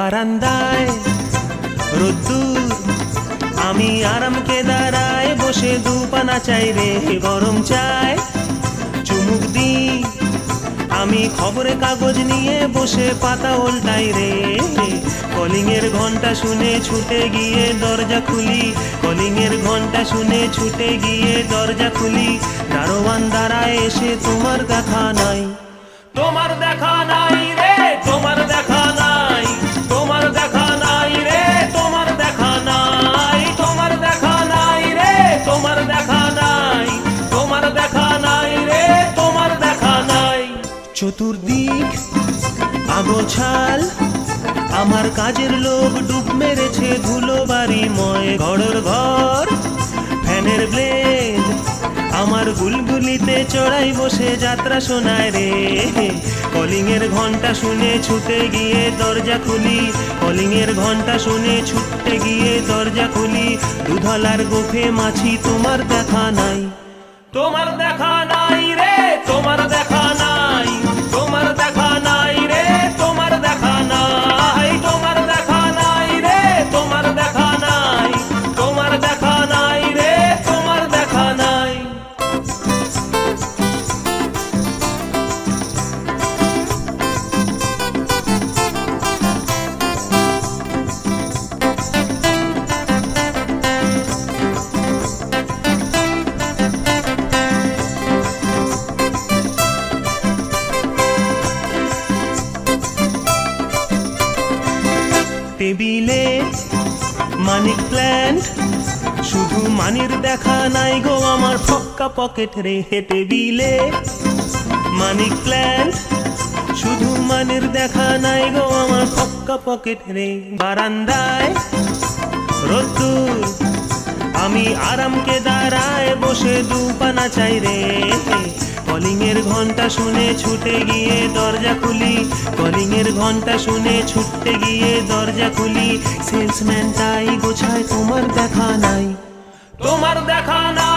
বারান্দায় রোদ্দুর, আমি আরামকে দাঁড়ায় বসে দুপানা চাই রে গরম চায় চুমুক দি। আমি খবরে কাগজ নিয়ে বসে পাতা উল্টাই রে, কলিং এর ঘন্টা শুনে ছুটে গিয়ে দরজা খুলি, কলিং এর ঘন্টা শুনে ছুটে গিয়ে দরজা খুলি। দারোয়ান দাঁড়ায় এসে তোমার দেখা নাই, তোমার দেখা নাই রে, তোমার দেখা নাই, তোমার দেখা নাই রে, তোমার দেখা নাই, তোমার দেখা নাই রে, তোমার দেখা নাই, তোমার দেখা নাই রে, তোমার দেখা নাই। চতুর্দিক আগোছাল, আমার কাজের লোক ডুব মেরেছে ধুলো বাড়িময় ঘরের ঘর। ফ্যানের ব্লেড আমার গুলগুলিতে চড়াই বসে যাত্রা শোনায় রে, কলিং এর ঘন্টা শুনে ছুটে গিয়ে দরজা খুলি, কলিং এর ঘন্টা শুনে ছুটে গিয়ে দরজা খুলি। দুধলার গোফে মাছি তোমার দেখা নাই, তোমার দেখা নাই রে, তোমার দেখা নাই, তোমার দেখা নাই রে, তোমার দেখা নাই, তোমার দেখা নাই রে, তোমার দেখা নাই, তোমার দেখা নাই রে, তোমার দেখা নাই। টেবিলে মানিক প্ল্যান্ট, শুধু মানির দেখা নাই গো আমার ফক্কা পকেট রে। টেবিলে মানিক প্ল্যান্ট, শুধু মানির দেখা নাই গো আমার ফক্কা পকেট রে। বারান্দায় রোদ্দুর, আমি আরামকে দাঁড়ায় বসে দুপানা চাই রে, কলিং এর ঘন্টা শুনে ছুটে গিয়ে দরজা খুলি, কলিং এর ঘন্টা শুনে ছুটে গিয়ে দরজা খুলি। সেলসম্যান তাই গোছায় তোমার দেখা নাই, তোমার দেখা নাই।